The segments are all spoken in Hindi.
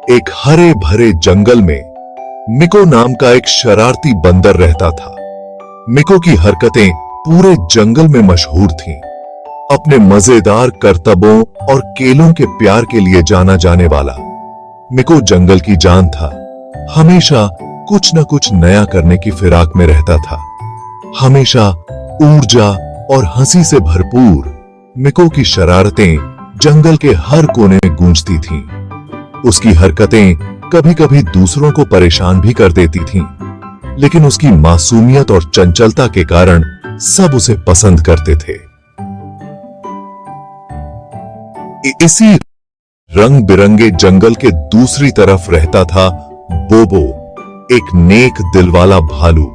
एक हरे भरे जंगल में मिको नाम का एक शरारती बंदर रहता था। मिको की हरकतें पूरे जंगल में मशहूर थीं। अपने मजेदार करतबों और केलों के प्यार के लिए जाना जाने वाला मिको जंगल की जान था। हमेशा कुछ न कुछ नया करने की फिराक में रहता था। हमेशा ऊर्जा और हंसी से भरपूर मिको की शरारतें जंगल के हर कोने में गूंजती थीं। उसकी हरकतें कभी कभी दूसरों को परेशान भी कर देती थीं, लेकिन उसकी मासूमियत और चंचलता के कारण सब उसे पसंद करते थे। इसी रंग बिरंगे जंगल के दूसरी तरफ रहता था बोबो, एक नेक दिल वाला भालू।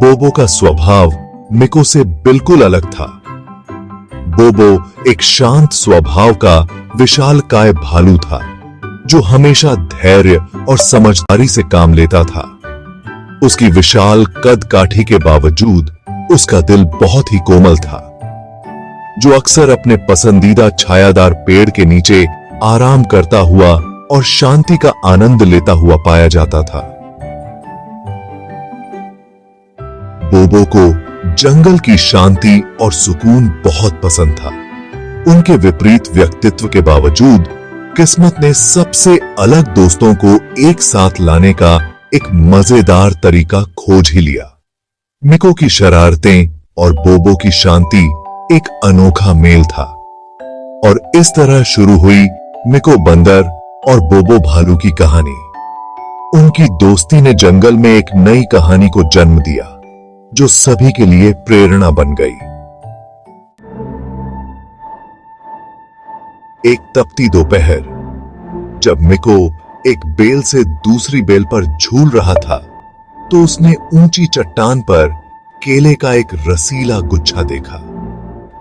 बोबो का स्वभाव मिको से बिल्कुल अलग था। बोबो एक शांत स्वभाव का विशालकाय भालू था, जो हमेशा धैर्य और समझदारी से काम लेता था। उसकी विशाल कद काठी के बावजूद उसका दिल बहुत ही कोमल था, जो अक्सर अपने पसंदीदा छायादार पेड़ के नीचे आराम करता हुआ और शांति का आनंद लेता हुआ पाया जाता था। बोबो को जंगल की शांति और सुकून बहुत पसंद था। उनके विपरीत व्यक्तित्व के बावजूद किस्मत ने सबसे अलग दोस्तों को एक साथ लाने का एक मजेदार तरीका खोज ही लिया। मिको की शरारतें और बोबो की शांति एक अनोखा मेल था, और इस तरह शुरू हुई मिको बंदर और बोबो भालू की कहानी। उनकी दोस्ती ने जंगल में एक नई कहानी को जन्म दिया, जो सभी के लिए प्रेरणा बन गई। एक तपती दोपहर, जब मिको एक बेल से दूसरी बेल पर झूल रहा था, तो उसने ऊंची चट्टान पर केले का एक रसीला गुच्छा देखा।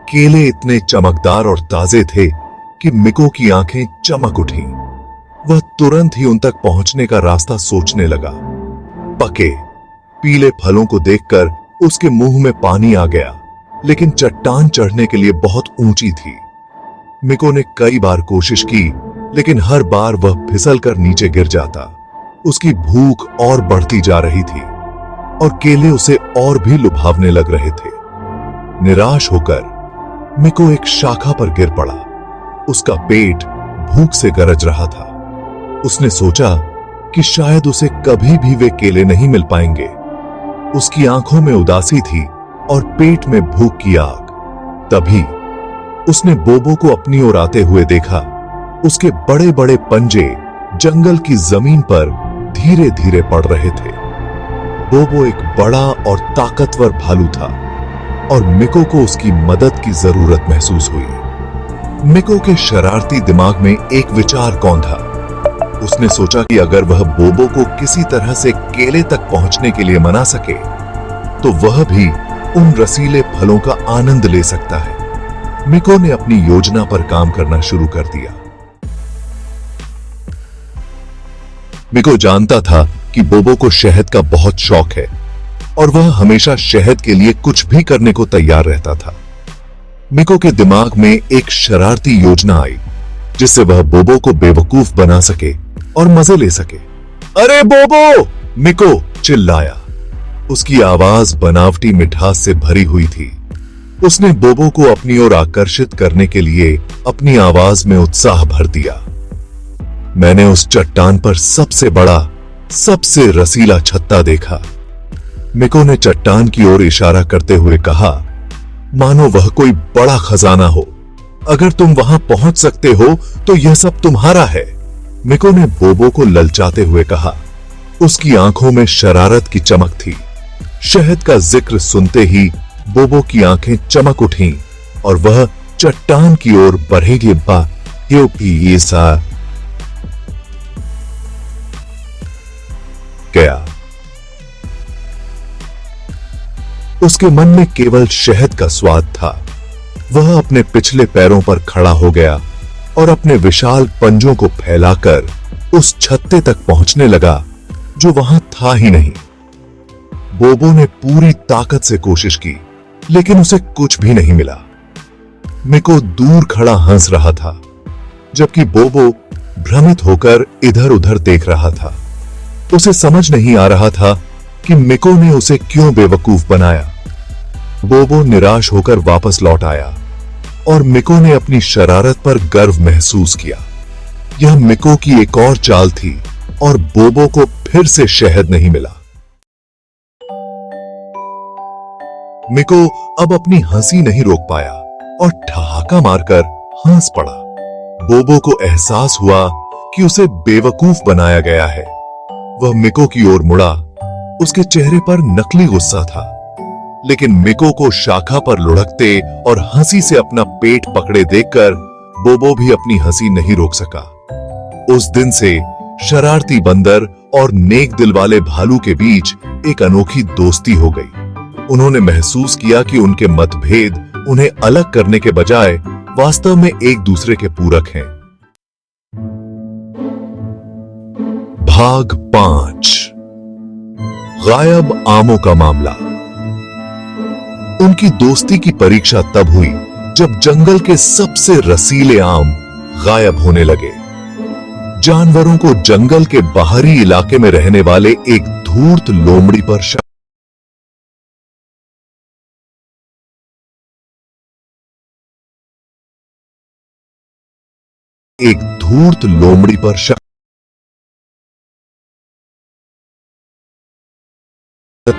केले इतने चमकदार और ताजे थे कि मिको की आंखें चमक उठी। वह तुरंत ही उन तक पहुंचने का रास्ता सोचने लगा। पके पीले फलों को देखकर उसके मुंह में पानी आ गया, लेकिन चट्टान चढ़ने के लिए बहुत ऊंची थी। मिको ने कई बार कोशिश की, लेकिन हर बार वह फिसलकर नीचे गिर जाता। उसकी भूख और बढ़ती जा रही थी, और केले उसे और भी लुभावने लग रहे थे। निराश होकर मिको एक शाखा पर गिर पड़ा। उसका पेट भूख से गरज रहा था। उसने सोचा कि शायद उसे कभी भी वे केले नहीं मिल पाएंगे। उसकी आंखों में उदासी थी और पेट में भूख की आग। तभी उसने बोबो को अपनी ओर आते हुए देखा। उसके बड़े बड़े पंजे जंगल की जमीन पर धीरे धीरे पड़ रहे थे। बोबो एक बड़ा और ताकतवर भालू था, और मिको को उसकी मदद की जरूरत महसूस हुई। मिको के शरारती दिमाग में एक विचार कौंधा। उसने सोचा कि अगर वह बोबो को किसी तरह से केले तक पहुंचने के लिए मना सके, तो वह भी उन रसीले फलों का आनंद ले सकता है। मिको ने अपनी योजना पर काम करना शुरू कर दिया। मिको जानता था कि बोबो को शहद का बहुत शौक है, और वह हमेशा शहद के लिए कुछ भी करने को तैयार रहता था। मिको के दिमाग में एक शरारती योजना आई, जिससे वह बोबो को बेवकूफ बना सके और मजे ले सके। अरे बोबो! मिको चिल्लाया। उसकी आवाज बनावटी मिठास से भरी हुई थी। उसने बोबो को अपनी ओर आकर्षित करने के लिए अपनी आवाज में उत्साह भर दिया। मैंने उस चट्टान पर सबसे बड़ा, सबसे रसीला छत्ता देखा। मिको ने चट्टान की ओर इशारा करते हुए कहा, मानो वह कोई बड़ा खजाना हो। अगर तुम वहां पहुंच सकते हो तो यह सब तुम्हारा है। मिको ने बोबो को ललचाते हुए कहा। उसकी आंखों में शरारत की चमक थी। शहद का जिक्र सुनते ही बोबो की आंखें चमक उठीं, और वह चट्टान की ओर बढ़ेगी गया। उसके मन में केवल शहद का स्वाद था। वह अपने पिछले पैरों पर खड़ा हो गया और अपने विशाल पंजों को फैलाकर उस छत्ते तक पहुंचने लगा, जो वहां था ही नहीं। बोबो ने पूरी ताकत से कोशिश की, लेकिन उसे कुछ भी नहीं मिला। मिको दूर खड़ा हंस रहा था, जबकि बोबो भ्रमित होकर इधर उधर देख रहा था। उसे समझ नहीं आ रहा था कि मिको ने उसे क्यों बेवकूफ बनाया। बोबो निराश होकर वापस लौट आया और मिको ने अपनी शरारत पर गर्व महसूस किया। यह मिको की एक और चाल थी और बोबो को फिर से शहद नहीं मिला। मिको अब अपनी हंसी नहीं रोक पाया और ठहाका मारकर हंस पड़ा। बोबो को एहसास हुआ कि उसे बेवकूफ बनाया गया है। वह मिको की ओर मुड़ा। उसके चेहरे पर नकली गुस्सा था, लेकिन मिको को शाखा पर लुढ़कते और हंसी से अपना पेट पकड़े देखकर बोबो भी अपनी हंसी नहीं रोक सका। उस दिन से शरारती बंदर और नेक दिल वाले भालू के बीच एक अनोखी दोस्ती हो गई। उन्होंने महसूस किया कि उनके मतभेद उन्हें अलग करने के बजाय वास्तव में एक दूसरे के पूरक हैं। भाग 5 गायब आमों का मामला। उनकी दोस्ती की परीक्षा तब हुई जब जंगल के सबसे रसीले आम गायब होने लगे। जानवरों को जंगल के बाहरी इलाके में रहने वाले एक धूर्त लोमड़ी पर शक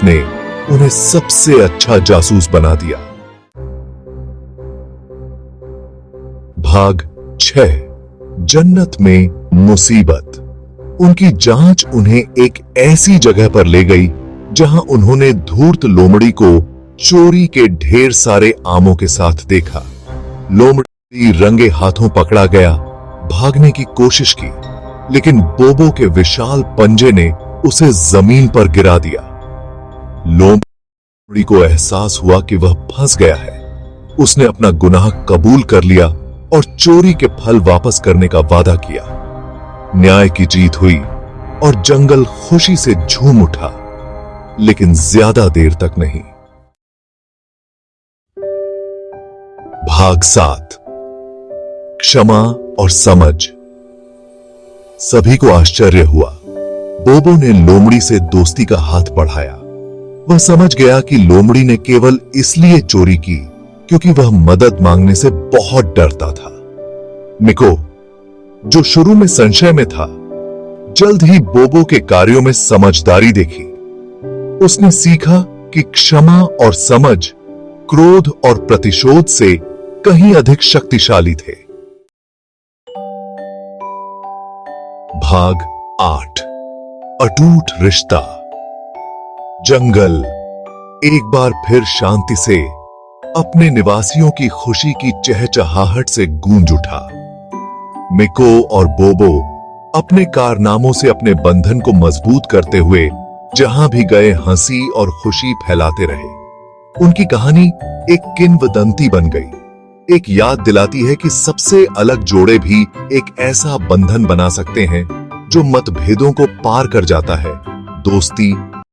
ने उन्हें सबसे अच्छा जासूस बना दिया। भाग 6 जन्नत में मुसीबत। उनकी जांच उन्हें एक ऐसी जगह पर ले गई जहां उन्होंने धूर्त लोमड़ी को चोरी के ढेर सारे आमों के साथ देखा। लोमड़ी रंगे हाथों पकड़ा गया, भागने की कोशिश की, लेकिन बोबो के विशाल पंजे ने उसे जमीन पर गिरा दिया। लोमड़ी को एहसास हुआ कि वह फंस गया है। उसने अपना गुनाह कबूल कर लिया और चोरी के फल वापस करने का वादा किया। न्याय की जीत हुई और जंगल खुशी से झूम उठा, लेकिन ज्यादा देर तक नहीं। भाग 7 क्षमा और समझ। सभी को आश्चर्य हुआ। बोबो ने लोमड़ी से दोस्ती का हाथ बढ़ाया। वह समझ गया कि लोमड़ी ने केवल इसलिए चोरी की क्योंकि वह मदद मांगने से बहुत डरता था। मिको, जो शुरू में संशय में था, जल्द ही बोबो के कार्यों में समझदारी देखी। उसने सीखा कि क्षमा और समझ क्रोध और प्रतिशोध से कहीं अधिक शक्तिशाली थे। भाग 8 अटूट रिश्ता। जंगल एक बार फिर शांति से अपने निवासियों की खुशी की चहचहाहट से गूंज उठा। मिको और बोबो अपने कारनामों से अपने बंधन को मजबूत करते हुए जहां भी गए हंसी और खुशी फैलाते रहे। उनकी कहानी एक किंवदंती बन गई, एक याद दिलाती है कि सबसे अलग जोड़े भी एक ऐसा बंधन बना सकते हैं जो मतभेदों को पार कर जाता है, दोस्ती